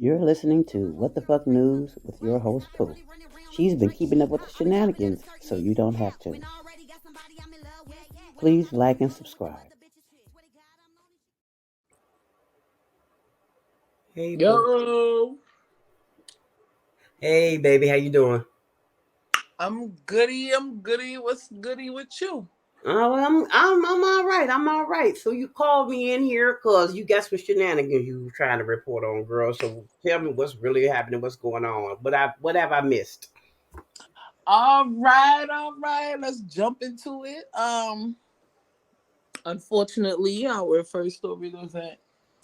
You're listening to What the Fuck News with your host, Pooh. She's been keeping up with the shenanigans, so you don't have to. Please like and subscribe. Hey, boo. Yo, Hey, baby. How you doing? I'm goody. I'm goody. What's goody with you? Oh, I'm all right. I'm all right. So you called me in here because you got some shenanigans you were trying to report on, girl. So tell me what's really happening. What's going on? What have I missed? All right. Let's jump into it. Unfortunately, our first story doesn't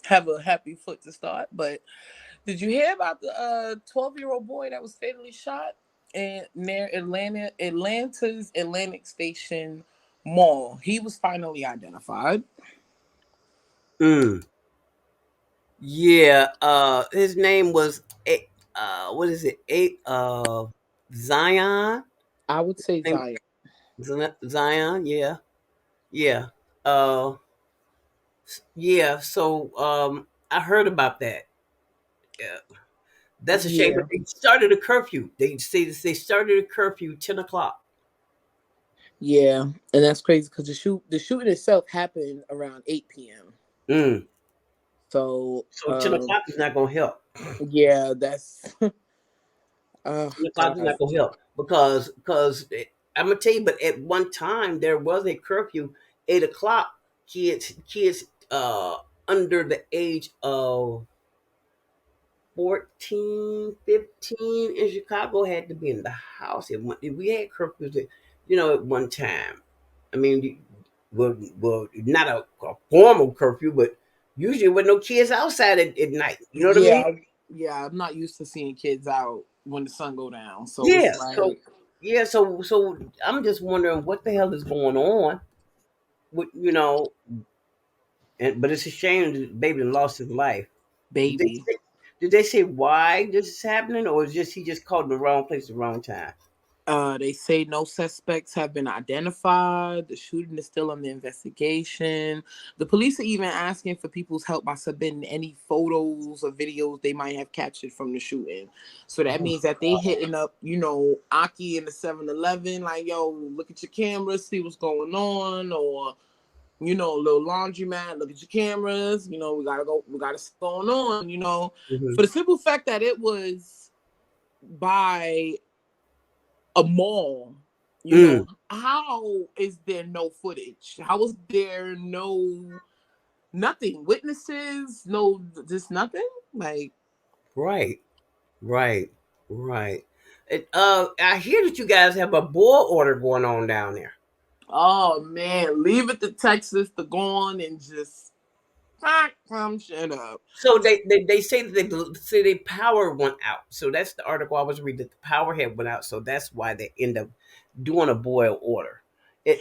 have a happy foot to start. But did you hear about the 12-year-old boy that was fatally shot near Atlanta's Atlantic Station Mall? He was finally identified. Mm. Yeah. His name was what is it? Zion. I would say Name Zion. Zion. Yeah. Yeah. Uh. Yeah. So I heard about that. Yeah. That's a shame. But Yeah. they started a curfew. They say they started a curfew 10 o'clock. Yeah, and that's crazy because the shooting itself happened around 8 p.m. Mm. So, So 10 o'clock is not gonna help. yeah, that's 10 o'clock is God. not gonna help because I'm gonna tell you. But at one time there was a curfew, 8 o'clock. Kids under the age of 14, 15 in Chicago had to be in the house. We had curfews at one time. I mean, well, not a formal curfew, but usually with no kids outside at night. You know what I mean? Yeah, yeah. I'm not used to seeing kids out when the sun go down, so Yeah. it's So like, yeah. So I'm just wondering what the hell is going on. With but it's a shame that baby lost his life. Did they baby. say, did they say why this is happening, or is just he just called in the wrong place at the wrong time? They say no suspects have been identified. The shooting is still under investigation. The police are even asking for people's help by submitting any photos or videos they might have captured from the shooting. So that Oh, means that they hitting up, Aki in the 7-Eleven, like, yo, look at your camera, see what's going on, or little laundromat, look at your cameras, we gotta see what's going on, mhm. for the simple fact that it was by a mall. Mm, How is there no footage? How is there no nothing? Witnesses? No, just nothing? Like, right, right, right. I hear that you guys have a boil order going on down there. oh man, leave it to Texas to go on and just come shut up. So they say that they power went out. So that's the article I was reading. That the power had went out. So that's why they end up doing a boil order.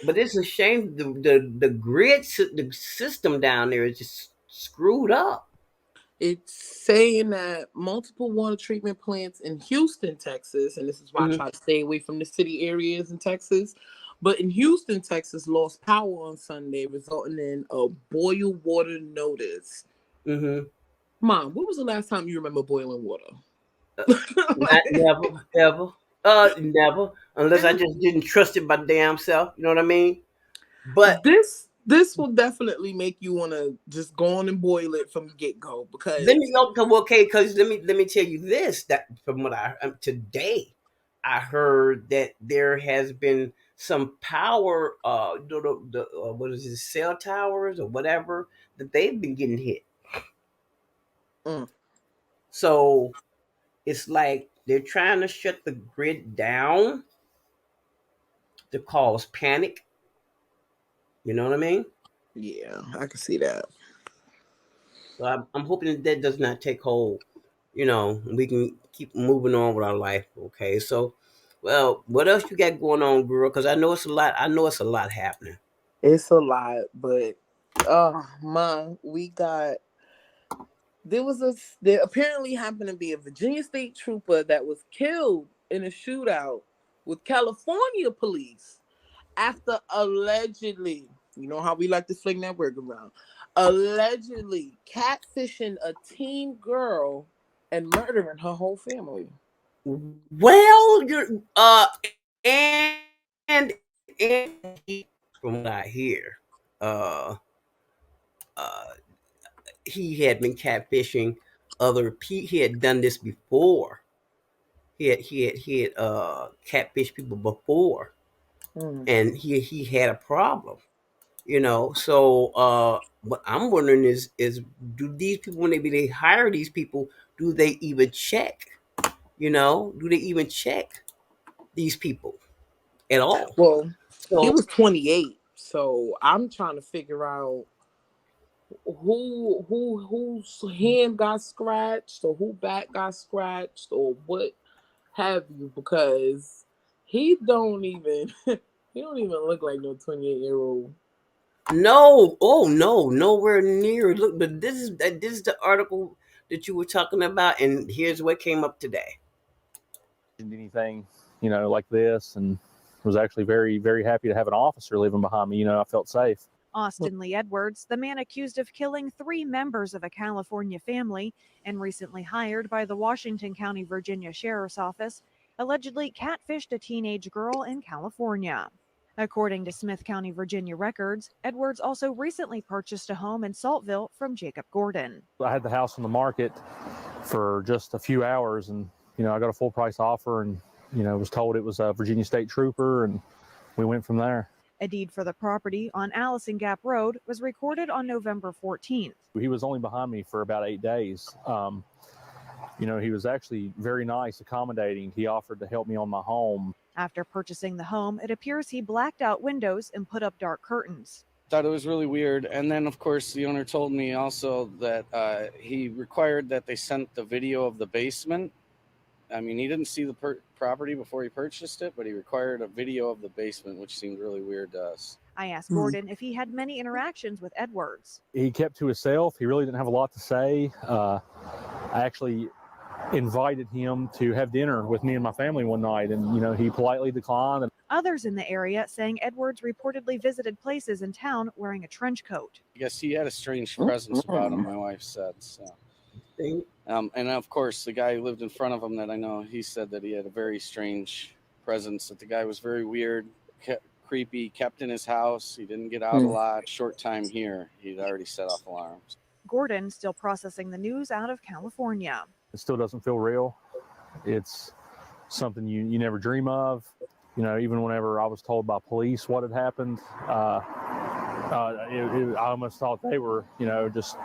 But it's a shame the system down there is just screwed up. It's saying that multiple water treatment plants in Houston, Texas, and this is why I Hmm. try to stay away from the city areas in Texas. But in Houston, Texas, lost power on Sunday, resulting in a boil water notice. Hmm. Mom, when was the last time you remember boiling water? Not never ever. Never unless I just didn't trust it my damn self. You know what I mean? But This will definitely make you want to just go on and boil it from get go let me because know, okay, because let me tell you this, that from what I today I heard that there has been some power, what is it, cell towers or whatever, that they've been getting hit. mm, So it's like they're trying to shut the grid down to cause panic. You know what I mean? yeah, I can see that. So I'm hoping that does not take hold. We can keep moving on with our life. Okay, so, well, what else you got going on, girl? Because I know it's a lot. I know it's a lot happening. It's a lot, but man, we got there apparently happened to be a Virginia state trooper that was killed in a shootout with California police after allegedly, you know how we like to fling that word around, allegedly catfishing a teen girl and murdering her whole family. Well, you're and from what I hear, uh, uh, he had been catfishing other people. He had done this before. He had catfished people before, Mm. and he had a problem. So what I'm wondering is do these people when they hire these people, do they even check? Do they even check these people at all? Well, he So was 28, so I'm trying to figure out whose hand got scratched or who back got scratched or what have you, because he don't even he don't even look like no 28-year-old. no, oh no, nowhere near. Look, but this is the article that you were talking about, and here's what came up today. Anything, like this, and was actually very, very happy to have an officer living behind me. I felt safe. Austin Lee Edwards, the man accused of killing 3 members of a California family and recently hired by the Washington County, Virginia Sheriff's Office, allegedly catfished a teenage girl in California. According to Smith County, Virginia records, Edwards also recently purchased a home in Saltville from Jacob Gordon. I had the house on the market for just a few hours, and I got a full price offer, and was told it was a Virginia State Trooper, and we went from there. A deed for the property on Allison Gap Road was recorded on November 14th. He was only behind me for about 8 days. He was actually very nice, accommodating. He offered to help me on my home. After purchasing the home, it appears he blacked out windows and put up dark curtains. Thought it was really weird. And then, of course, the owner told me also that he required that they sent the video of the basement. I mean, he didn't see the property before he purchased it, but he required a video of the basement, which seemed really weird to us. I asked Gordon if he had many interactions with Edwards. He kept to himself. He really didn't have a lot to say. I actually invited him to have dinner with me and my family one night, and he politely declined. Others in the area saying Edwards reportedly visited places in town wearing a trench coat. I guess he had a strange presence about him, my wife said. So. And of course, the guy who lived in front of him that I know, he said that he had a very strange presence, that the guy was very weird, creepy, kept in his house. He didn't get out a lot. Short time here, he'd already set off alarms. Gordon still processing the news out of California. It still doesn't feel real. It's something you never dream of. Even whenever I was told by police what had happened, I almost thought they were, just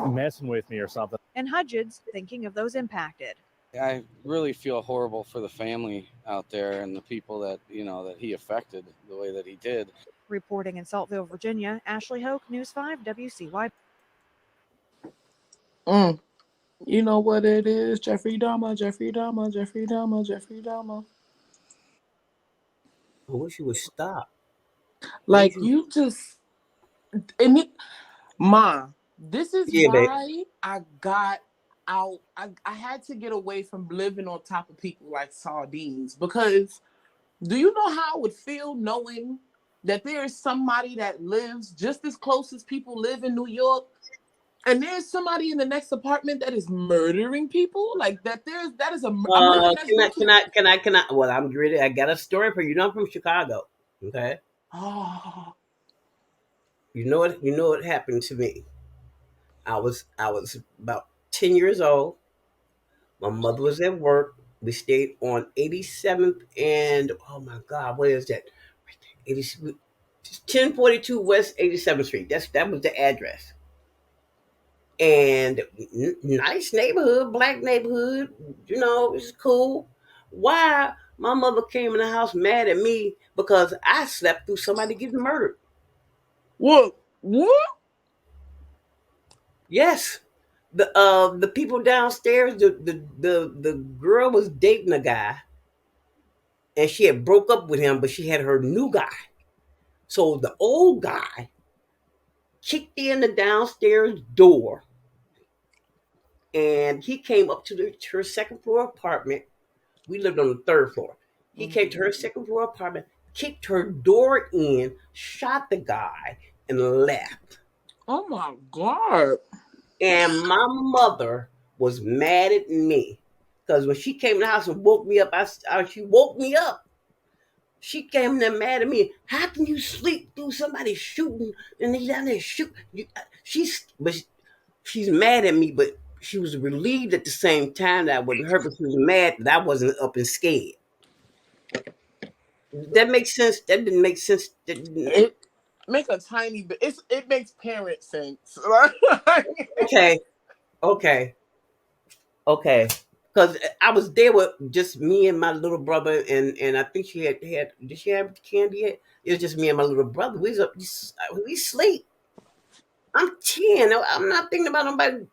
messing with me or something. And Hudgens thinking of those impacted. I really feel horrible for the family out there and the people that, that he affected the way that he did. Reporting in Saltville, Virginia, Ashley Hoke, News 5 WCY. You know what it is? Jeffrey Dahmer, Jeffrey Dahmer, Jeffrey Dahmer, Jeffrey Dahmer. I wish you would stop. Like, you just... And it... Ma, this is why babe. I got out. I had to get away from living on top of people like sardines, because do you know how it would feel knowing that there is somebody that lives just as close as people live in New York, and there's somebody in the next apartment that is murdering people? Like that is a can I well, I'm ready. I got a story for you. I'm from Chicago. Okay. Oh. You know what happened to me? I was about 10 years old. My mother was at work. We stayed on 87th and oh my God, what is that? 1042 West 87th Street. That was the address. And nice neighborhood, black neighborhood. It was cool. Why my mother came in the house mad at me because I slept through somebody getting murdered. What? Yes. The people downstairs, the girl was dating a guy, and she had broke up with him, but she had her new guy. So the old guy kicked in the downstairs door, and he came up to her second floor apartment. We lived on the third floor. He came to her second floor apartment, kicked her door in, shot the guy, and left. Oh my God. And my mother was mad at me because when she came in the house and woke me up, she woke me up. She came there mad at me. How can you sleep through somebody shooting and they down there shoot? She's mad at me, but she was relieved at the same time that I wasn't hurt, but she was mad that I wasn't up and scared. That makes sense. That didn't make sense. It makes a tiny bit. It makes parent sense. Okay. Because I was there with just me and my little brother, and I think she had. Did she have candy yet? It was just me and my little brother. We sleep. I'm 10. I'm not thinking about nobody.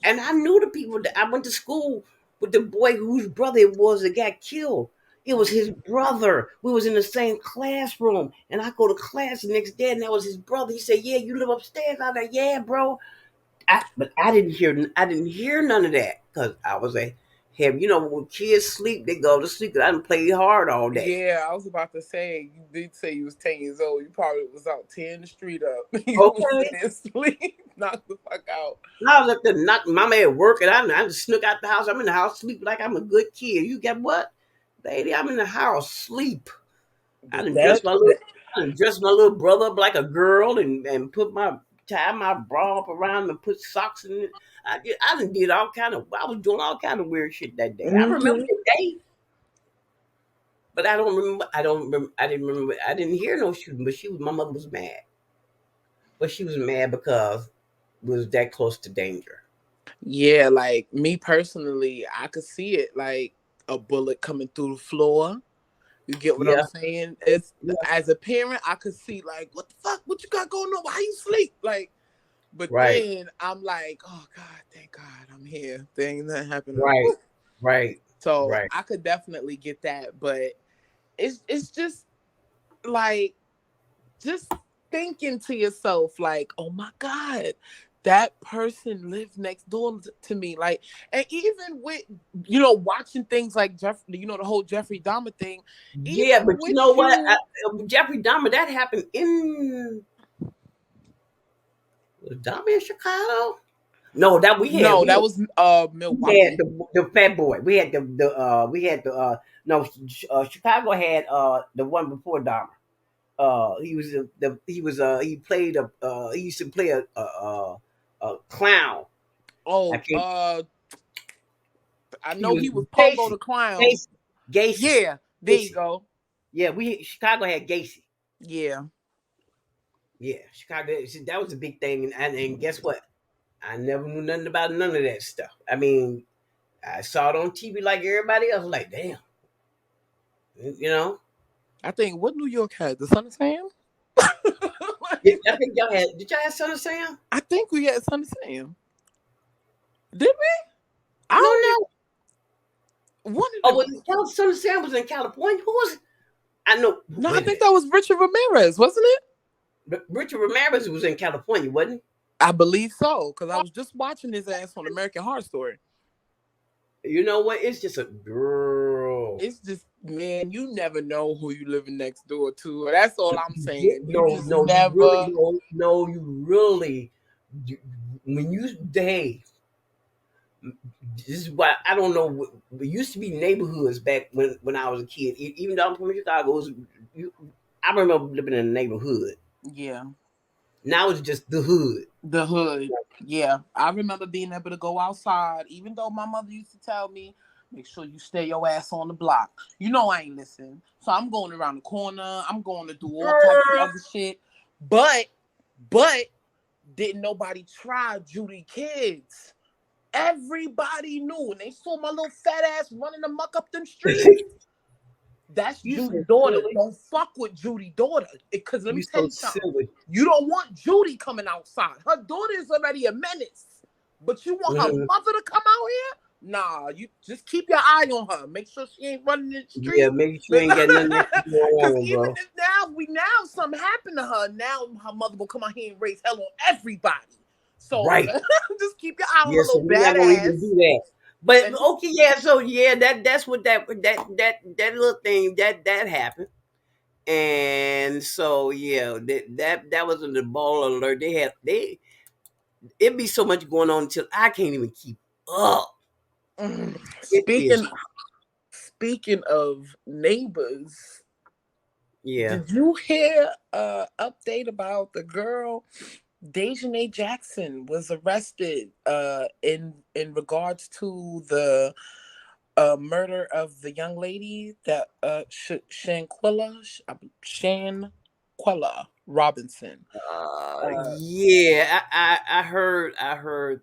And I knew the people that I went to school with the boy whose brother it was that got killed. It was his brother. We was in the same classroom. And I go to class the next day and that was his brother. He said, yeah, you live upstairs. I was like, yeah, bro. But I didn't hear none of that because I was like, hey, when kids sleep, they go to sleep. I didn't play hard all day. Yeah, I was about to say, you did say you was 10 years old. You probably was out tearing the street up. You was in sleep, knock the fuck out. I was up there, mama at work, and I just snuck out the house. I'm in the house, sleep like I'm a good kid. You get what? Lady, I'm in the house, sleep. I done dressed my little brother up like a girl and tie my bra up around him and put socks in it. I done did I was doing all kind of weird shit that day. I remember the day. But I don't remember. I didn't remember. I didn't hear no shooting. But my mother was mad. But she was mad because it was that close to danger. Yeah, like me personally, I could see it like a bullet coming through the floor. You get what I'm saying? It's as a parent, I could see like, what the fuck? What you got going on? Why you sleep? Like, but then I'm like, oh God, thank God I'm here. There ain't nothing happening. Right. So I could definitely get that, but it's just like just thinking to yourself, like, oh my God, that person lived next door to me. Like, and even with, watching things like Jeffrey, the whole Jeffrey Dahmer thing. Yeah, but you know what? Jeffrey Dahmer, that happened in... Was Dahmer in Chicago? No, that was Milwaukee. We had the fat boy. Chicago had the one before Dahmer. He used to play a clown. Oh, I know he was Pogo the Clown. Gacy. Yeah, there you go. Yeah, Chicago had Gacy. Yeah, Chicago. That was a big thing, and guess what? I never knew nothing about none of that stuff. I mean, I saw it on TV like everybody else. Like, damn, I think what New York had, the Son of Sam. I think y'all had. Did y'all have Son of Sam? I think we had Son of Sam. Did we? I don't know. Son of Sam was in California. Who was? I know. No, I think that was Richard Ramirez, wasn't it? Richard Ramirez was in California, wasn't he? I believe so, because I was just watching his ass on American Horror Story. You know what? It's just a girl. It's just, man, you never know who you living next door to. That's all I'm saying. This is why I don't know. It used to be neighborhoods back when I was a kid. Even though I'm from Chicago, I remember living in a neighborhood. Yeah. Now it's just the hood. The hood. Yeah. I remember being able to go outside, even though my mother used to tell me, make sure you stay your ass on the block. I ain't listening. So I'm going around the corner. I'm going to do all types of other shit. But didn't nobody try Judy Kids? Everybody knew. And they saw my little fat ass running amok up them streets. That's Judy's daughter. Don't fuck with Judy's daughter. Because let me tell you something. Silly. You don't want Judy coming outside. Her daughter is already a menace. But you want her mother to come out here? Nah, you just keep your eye on her. Make sure she ain't running in the street. Yeah, make sure you ain't got nothing Because even if now something happened to her, now her mother will come out here and raise hell on everybody. So just keep your eye on her little badass. Even do that. But okay, that's what that little thing that happened, and so that was in the ball alert. It'd be so much going on until I can't even keep up. It is. Speaking of neighbors, Yeah. did you hear update about the girl Dejanay Jackson was arrested in regards to the murder of the young lady that Shanquella Robinson. Yeah, I heard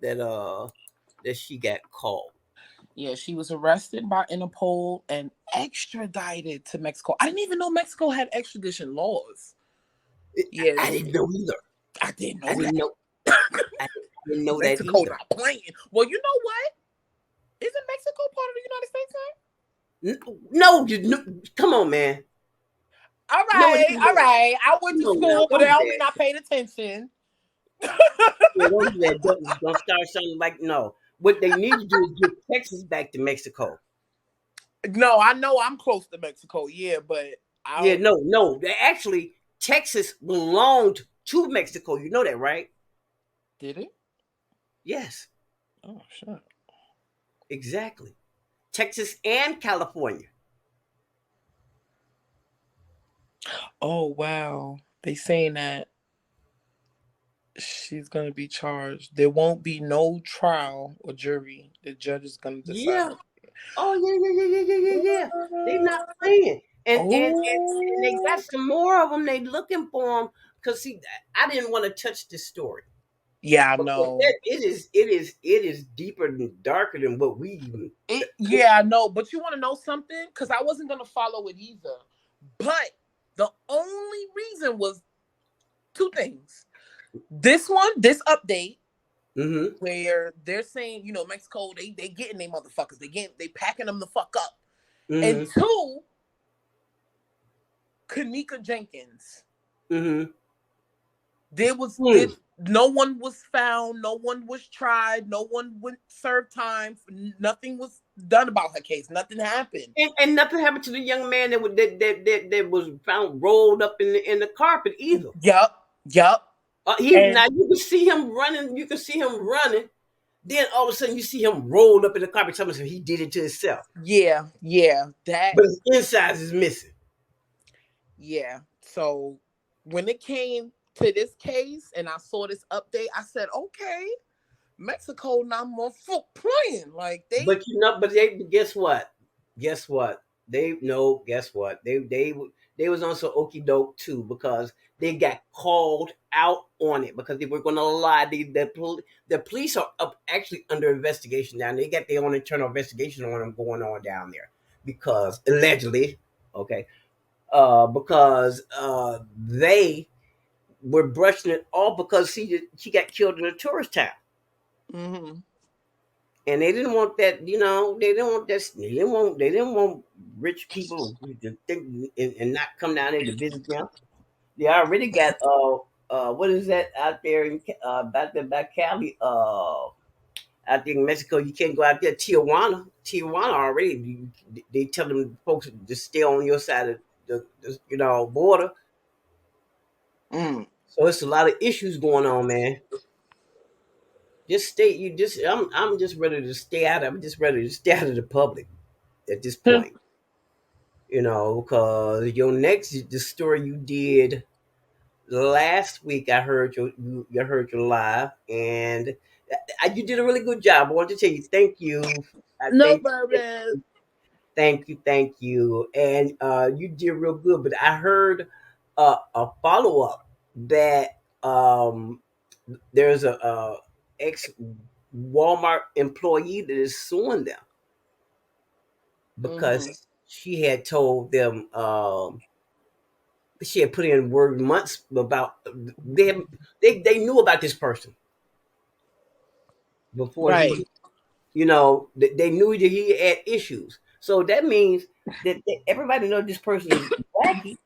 that she got caught. Yeah, she was arrested by Interpol and extradited to Mexico. I didn't even know Mexico had extradition laws. Yeah, I didn't know either. I didn't know I didn't that. know. I didn't know that Mexico either. not playing. Well, you know what? Isn't Mexico part of the United States now? No, come on, man. All No, right. I went to no, school, but don't I do only that. not paid attention. Yeah, don't do that. Don't start something like no. What they need to do is give Texas back to Mexico. No, I know I'm close to Mexico, yeah, but Yeah, no. They actually Texas belonged to Mexico. You know that, right? Did it? Yes. Oh, sure. Exactly. Texas and California. Oh, wow. They saying that she's going to be charged. There won't be no trial or jury. The judge is going to decide. Yeah. Oh yeah. They not playing, and they got some more of them. They looking for them because see, I didn't want to touch this story. Yeah, I know. It is deeper and darker than what we even. Yeah, I know. But you want to know something? Because I wasn't going to follow it either. But the only reason was two things. This update, where they're saying, Mexico, they getting they motherfuckers. They packing them the fuck up. And two, Kanika Jenkins. There was no one was found, no one was tried, no one went serve time. Nothing was done about her case. Nothing happened, and nothing happened to the young man that was found rolled up in the carpet either. Yup. Now you can see him running. You can see him running. Then all of a sudden you see him rolled up in the carpet. Somebody said he did it to himself. Yeah, that. But his insides is missing. Yeah. So when it came to this case and I saw this update, I said, okay, Mexico not more full playing like they. But guess what? Guess what? They was on some okie doke too because they got called out on it because they were going to lie. The police are actually under investigation now. They got their own internal investigation on them going on down there because allegedly, okay, because they were brushing it off because she got killed in a tourist town. Mm-hmm. And they didn't want that, they didn't want rich people to think and not come down there to visit them. They already got what is that out there in back there by Cali, out there in Mexico, you can't go out there. Tijuana already they tell them folks to stay on your side of the border. So it's a lot of issues going on, man. I'm just ready to stay out. I'm just ready to stay out of the public at this point. Because the story you did last week, I heard you heard your live, and you did a really good job. I want to tell you, thank you. No problem. Thank you, and you did real good. But I heard a follow up that there's a ex Walmart employee that is suing them because she had told them she had put in word months about they knew about this person before he they knew that he had issues. So that means that everybody knows this person is wacky.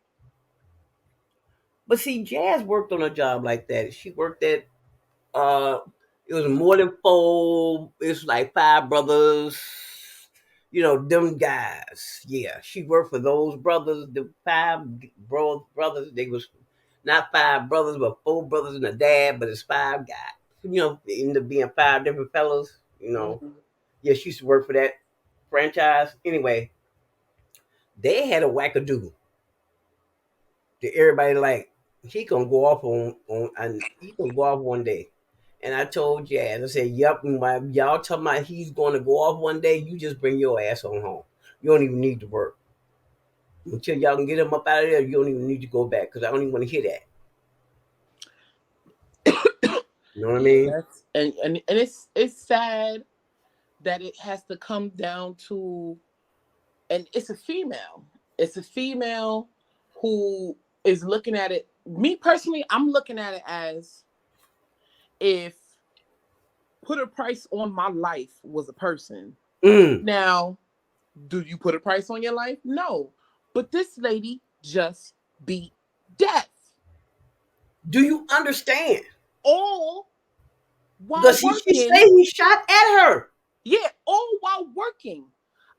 But see, Jazz worked on a job like that. She worked at it was more than four. It's like five brothers. Them guys. Yeah, she worked for those brothers. The five brothers. They was not five brothers, but four brothers and a dad. But it's five guys. They end up being five different fellas. Yeah, Yeah, she used to work for that franchise. Anyway, they had a wackadoo that everybody like. He gonna go off on and he gonna go off one day. And I told Jazz, I said, "Yep, y'all talking about he's going to go off one day. You just bring your ass on home. You don't even need to work until y'all can get him up out of there. You don't even need to go back because I don't even want to hear that. You know what I mean? That's, and it's sad that it has to come down to, and it's a female. It's a female who is looking at it. Me personally, I'm looking at it as if put a price on my life was a person. Now, do you put a price on your life? No. But this lady just beat death. Do you understand? All while Because working. she said he shot at her. Yeah, all while working.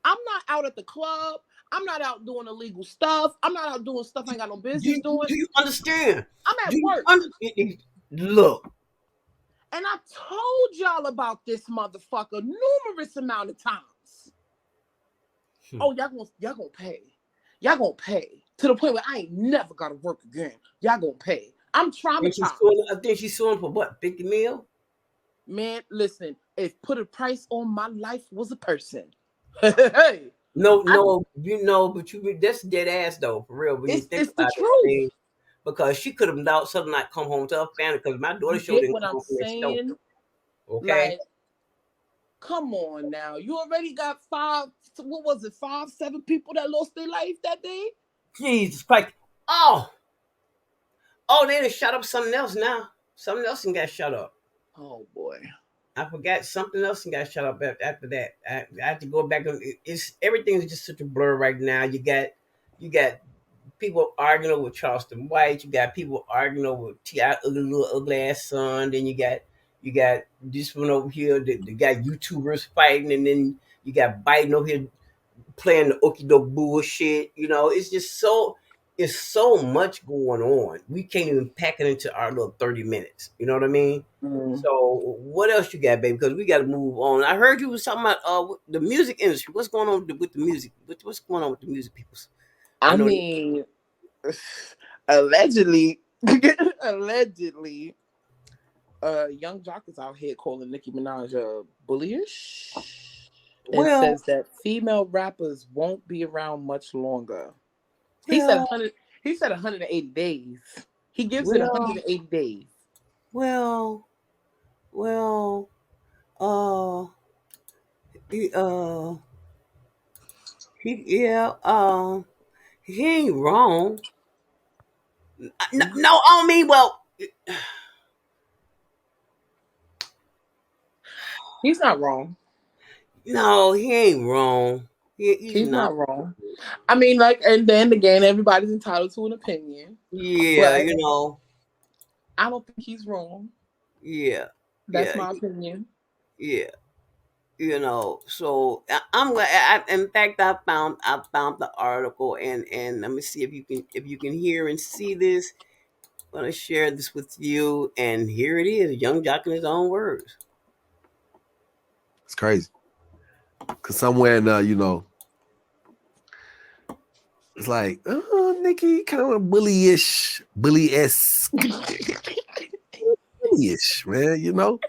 I'm not out at the club. I'm not out doing illegal stuff. I'm not out doing stuff I ain't got no business doing. Do you understand? I'm at work. Look. And I told y'all about this motherfucker numerous amount of times. Oh, y'all gonna pay. Y'all gonna pay. To the point where I ain't never gotta work again. Y'all gonna pay. I'm traumatized. I think she's suing for what, 50 mil? Man, listen, if put a price on my life was a person. Hey. No, but that's dead ass though, for real. When you think it's about the truth. it, because she could have not come home to her family because my daughter showed what I'm saying. Okay. Like, come on now. You already got 7 people that lost their life that day? Jesus Christ. They done shut up something else now. Something else and got shut up. Oh boy. I forgot something else and got shut up after that. I have to go back. Everything's just such a blur right now. You got people arguing over Charleston White. You got people arguing over T.I. little ugly ass son. Then you got this one over here. They got YouTubers fighting, and then you got Biden over here playing the okie doke bullshit. It's just it's so much going on. We can't even pack it into our little 30 minutes. You know what I mean? So what else you got, baby? Because we got to move on. I heard you was talking about the music industry. What's going on with the music? What's going on with the music peoples? I mean, allegedly, Young Jock is out here calling Nicki Minaj bullyish. And says that female rappers won't be around much longer. He said 180 days. He gives it 180 days. He ain't wrong. No, I don't mean he's not wrong. No, he ain't wrong. He's not wrong. I mean, like, and then again, everybody's entitled to an opinion. Yeah, I don't think he's wrong. Yeah. That's my opinion. Yeah. So I'm glad. In fact, I found the article, and let me see if you can hear and see this. I'm gonna share this with you, and here it is, Young Jock in his own words. It's crazy, cause somewhere in it's like, Nicki kind of bully-esque, bullyish, man.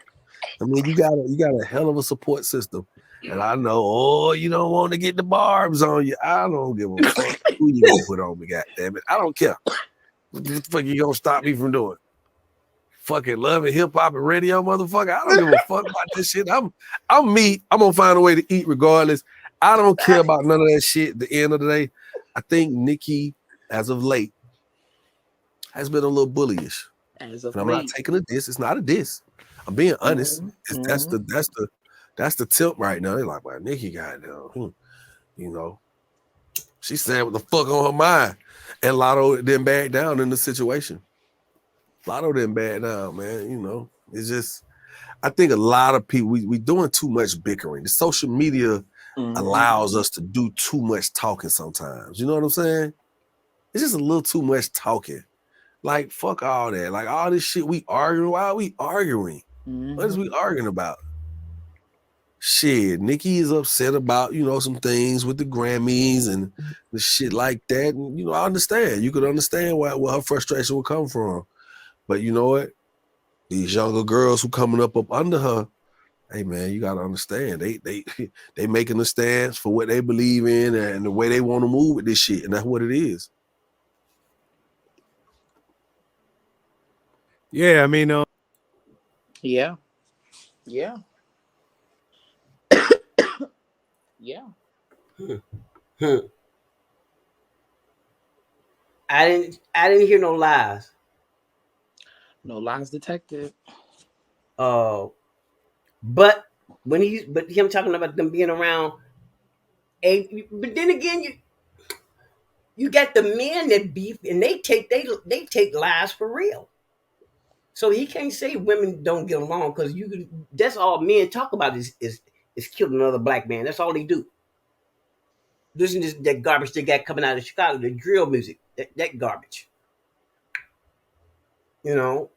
I mean, you got a hell of a support system, and I know, you don't want to get the barbs on you. I don't give a fuck who you gonna put on me, goddammit. I don't care. What the fuck you gonna stop me from doing? Fucking love and hip hop and radio, motherfucker. I don't give a fuck about this shit. I'm me. I'm gonna find a way to eat regardless. I don't care about none of that shit. At the end of the day, I think Nicki, as of late, has been a little bullyish. I'm not taking a diss. It's not a diss. I'm being honest. That's the tilt right now. They're like, well, Nicki got she said what the fuck on her mind, and Lotto didn't back down in the situation. Lotto didn't back down, man. It's just, I think a lot of people we doing too much bickering. The social media allows us to do too much talking sometimes. You know what I'm saying? It's just a little too much talking. Like, fuck all that. Like, all this shit we arguing. Why are we arguing? What is we arguing about? shit, Nikki is upset about, some things with the Grammys and the shit like that. And, I understand. You could understand where her frustration would come from. But you know what? These younger girls who coming up under her, hey man, you gotta understand. They making a stance for what they believe in and the way they want to move with this shit. And that's what it is. Yeah, I mean, Yeah. Yeah. Yeah. I didn't hear no lies. No lies detected. But him talking about them being around, but then again, you got the men that beef and they take lies for real. So he can't say women don't get along because that's all men talk about is killing another black man. That's all they do. Listen to that garbage they got coming out of Chicago, the drill music, that garbage. All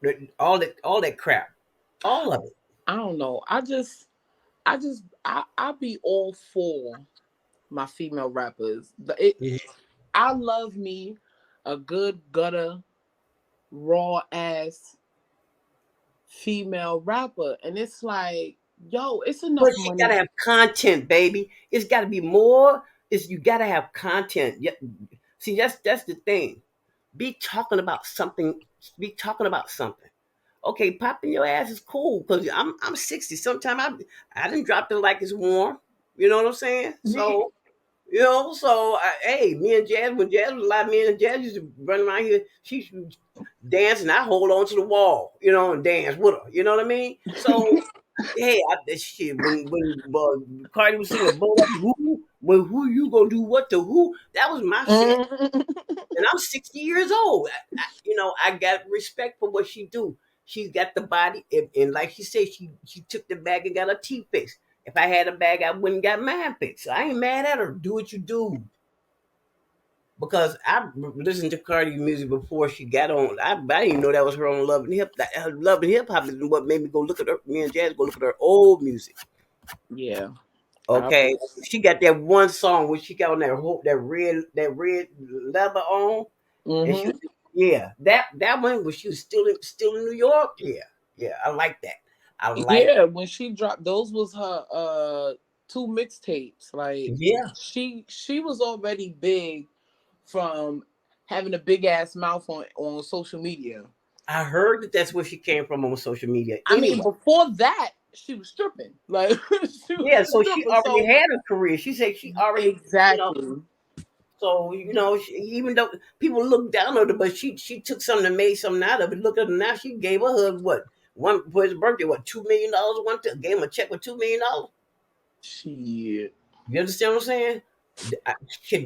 that crap, all of it. I don't know. I be all for my female rappers. I love me a good gutter, raw ass female rapper, and it's like, yo, it's enough But you money. gotta have content, baby. It's gotta be more. You gotta have content. Yeah. See, that's the thing. Be talking about something. Be talking about something. Okay, popping your ass is cool because I'm 60. Sometimes I didn't drop it like it's warm. You know what I'm saying? So hey, me and Jazz, when Jazz was alive, me and Jazz used to run around here. She dance and I hold on to the wall, and dance with her. You know what I mean? So hey, shit. When Cardi was singing "Bold Up Who," when who you gonna do what to who? That was my shit. And I'm 60 years old. I got respect for what she do. She's got the body, and like she said, she took the bag and got her teeth fixed. If I had a bag, I wouldn't got mine fixed. So I ain't mad at her. Do what you do. Because I listened to Cardi music before she got on. I didn't even know that was her on Love and Hip. Love and Hip Hop is what made me go look at her. Me and Jazz go look at her old music. Yeah. Okay, she got that one song where she got on that red leather on, and she that one when she was still in New York. Yeah, I like that. I like. Yeah, when she dropped, those was her two mixtapes. Like, Yeah, she was already big from having a big ass mouth on social media. I heard that's where she came from on social media. I Anyway, mean, before that, she was stripping. Like, yeah, so she stripping. already So had a career. She said she already, exactly. So even though people look down on her, but she took something and made something out of it. Look at her now. She gave her husband one for his birthday. $2 million? Gave him a check with $2 million. Shit. You understand what I'm saying?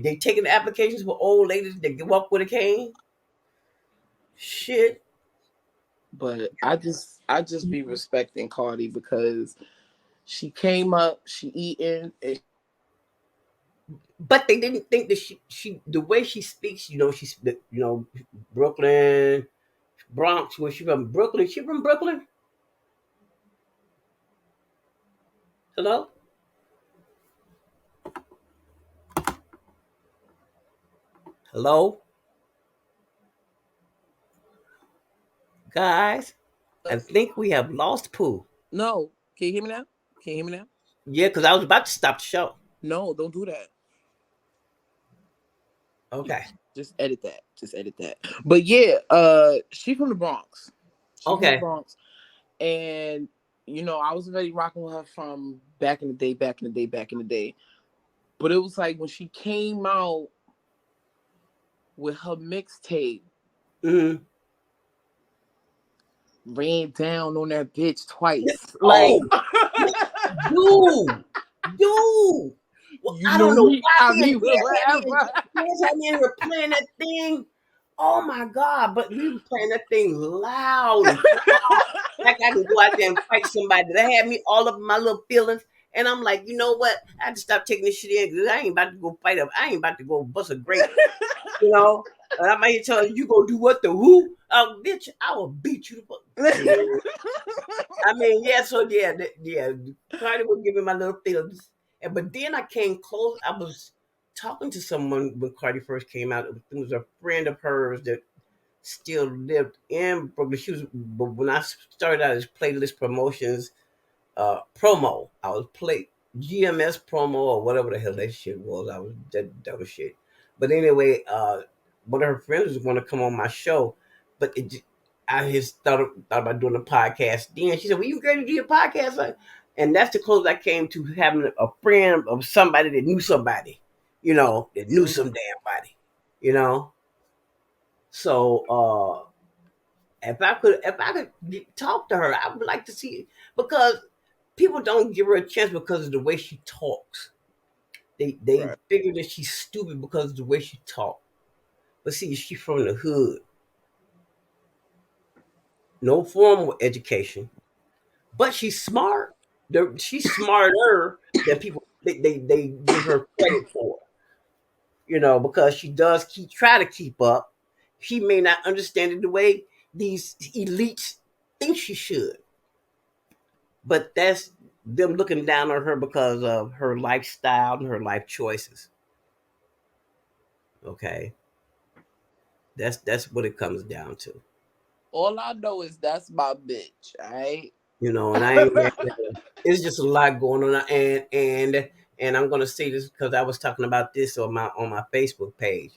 They taking the applications for old ladies that walk with a cane. Shit. But I just be respecting Cardi because she came up, she eating. But they didn't think that she the way she speaks. She's Brooklyn, Bronx. Where she from? Brooklyn. She from Brooklyn. Hello. Hello. Guys, I think we have lost Pooh. No, can you hear me now? Can you hear me now? Yeah, because I was about to stop the show. No, don't do that. Okay. Just edit that. But yeah, she from the Bronx. From the Bronx. And I was already rocking with her from back in the day. But it was like when she came out with her mixtape, ran down on that bitch twice. Like, dude. Well, I don't know why had me in here playing that thing. Oh my God! But we were playing that thing loud and like I can go out there and fight somebody. That had me all up in my little feelings. And I'm like, you know what? I had to stop taking this shit in because I ain't about to go fight up. I ain't about to go bust a grape. And I might tell you gonna do what the who? Bitch, I will beat you the fuck. I mean, yeah, so yeah, Cardi was giving my little feelings. But then I came close. I was talking to someone when Cardi first came out. It was a friend of hers that still lived in Brooklyn. But when I started out as playlist promotions, promo, I was play GMS promo or whatever the hell that shit was. I was that was shit. But anyway, one of her friends was going to come on my show, but I just thought about doing a podcast. Then she said, "Well, you ready to do your podcast?" And that's the closest I came to having a friend of somebody that knew somebody, that knew some damn body, you know. So if I could talk to her, I would like to see it because people don't give her a chance because of the way she talks. They Right. figure that she's stupid because of the way she talks. But see, she's from the hood, no formal education, but she's smart. She's smarter than people they give her credit for. Because she does try to keep up. She may not understand it the way these elites think she should, but that's them looking down on her because of her lifestyle and her life choices. Okay, that's what it comes down to. All I know is that's my bitch, alright? And I ain't mad at her. It's just a lot going on, and I'm gonna say this because I was talking about this on my Facebook page.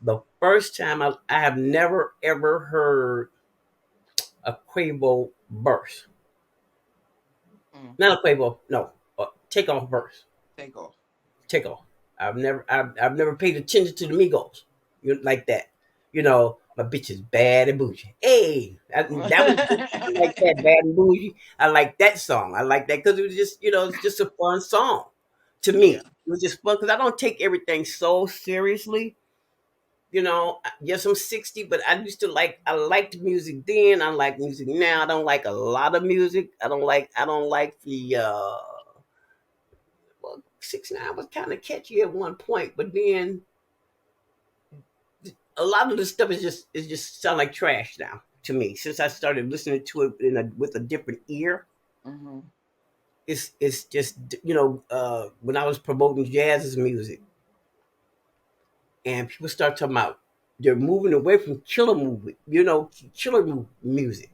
The first time I have never ever heard a Quavo verse, Mm, not a Quavo, no, take off verse, take off. take off. I've never paid attention to the Migos, like that. My bitch is bad and bougie. Hey, that was I like that bad and bougie. I like that song. I like that because it was just it's just a fun song to me. Yeah. It was just fun because I don't take everything so seriously. Yes, I'm 60, but I liked music then. I like music now. I don't like a lot of music. I don't like the well, 6ix9ine was kind of catchy at one point, but then a lot of the stuff is just sound like trash now to me. Since I started listening to it with a different ear, Mm-hmm. it's just when I was promoting jazz's music, and people start talking about they're moving away from music.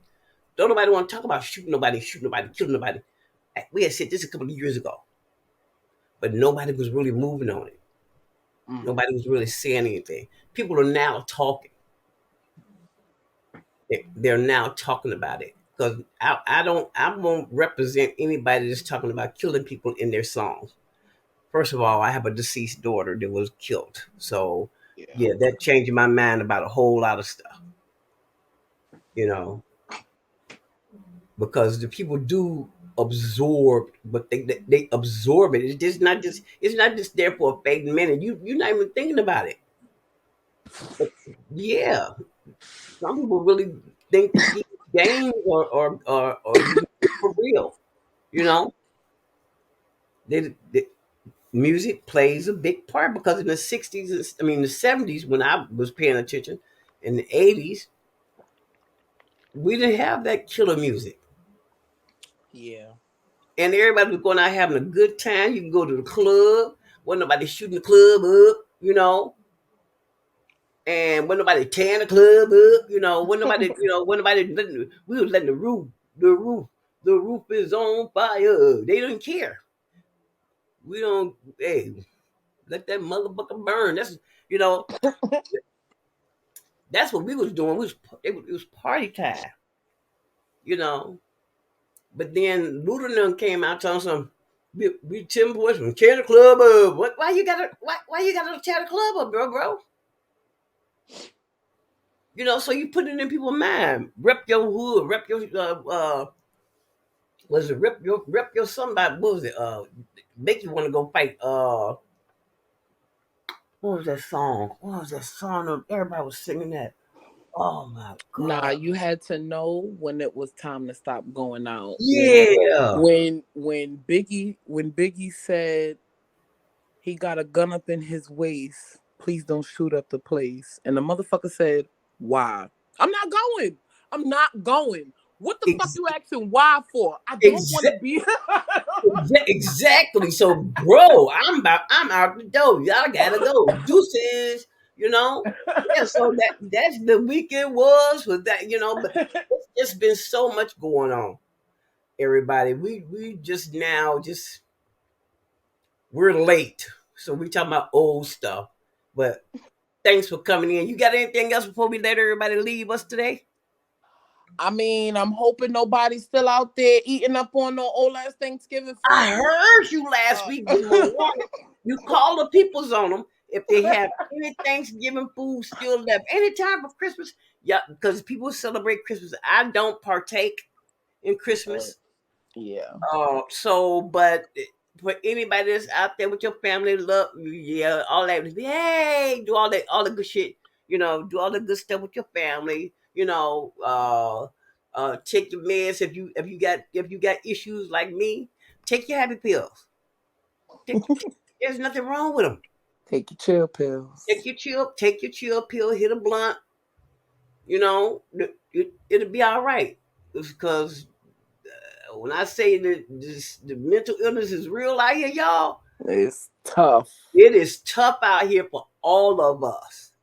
Don't nobody want to talk about shooting nobody, killing nobody. We had said this a couple of years ago, but nobody was really moving on it. Mm. Nobody was really saying anything. People are now talking. They're now talking about it because I won't represent anybody that's talking about killing people in their songs. First of all, I have a deceased daughter that was killed, so Yeah. yeah, that changed my mind about a whole lot of stuff. You know, because the people do absorb, but they absorb it. It's not just there for a fake minute. You're not even thinking about it. But yeah, some people really think that these games or these for real. You know, the music plays a big part because in the '60s, I mean the '70s, when I was paying attention, in the '80s, we didn't have that killer music. Yeah. And everybody was going out having a good time. You can go to the club. Wasn't nobody shooting the club up. And wasn't nobody tearing the club up. We was letting the roof is on fire. They didn't care. We don't, hey, let that motherfucker burn. You know, that's what we was doing. It was party time, you know. But then Luda and them came out telling some we Tim boys from tear the club up. What? Why you gotta tear the club up, bro? So you put it in people's mind. Rep your hood. Rep your was it rep your somebody? What was it? Make you want to go fight. What was that song? What was that song? Everybody was singing that. Oh my Nah, god. you had to know when it was time to stop going out. Yeah. When Biggie said he got a gun up in his waist please don't shoot up the place. And the motherfucker said, why? I'm not going. I'm not going. What the fuck you asking why for? I don't want to be. Exactly. So, bro, I'm out the door. Y'all gotta go. Deuces, Yeah, so that's the weekend was with that, but it's just been so much going on. Everybody, we just now we're late. So we talking about old stuff. But thanks for coming in. You got anything else before we let everybody leave us today? I mean, I'm hoping nobody's still out there eating up on no old ass Thanksgiving food. I heard you last week. You call the peoples on them if they have any Thanksgiving food still left. Any time of Christmas, yeah, because people celebrate Christmas. I don't partake in Christmas. Yeah. But for anybody that's out there with your family, love, yeah, all that, hey, do all the good shit. Do all the good stuff with your family. Take your meds if you got issues like me. Take your happy pills. There's nothing wrong with them. Take your chill pills. Take your chill pill. Hit a blunt. It'll be all right. Because when I say that the mental illness is real out here, y'all, it's tough. It is tough out here for all of us.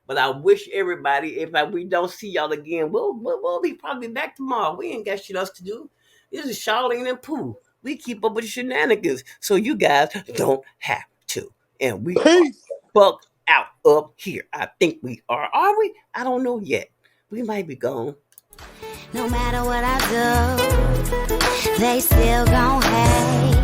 But I wish everybody, if we don't see y'all again, we'll be probably back tomorrow. We ain't got shit else to do. This is Charlene and Pooh. We keep up with the shenanigans, so you guys don't have to. And we are fucked out up here. I think we are. Are we? I don't know yet. We might be gone. No matter what I do, they still gon' hate.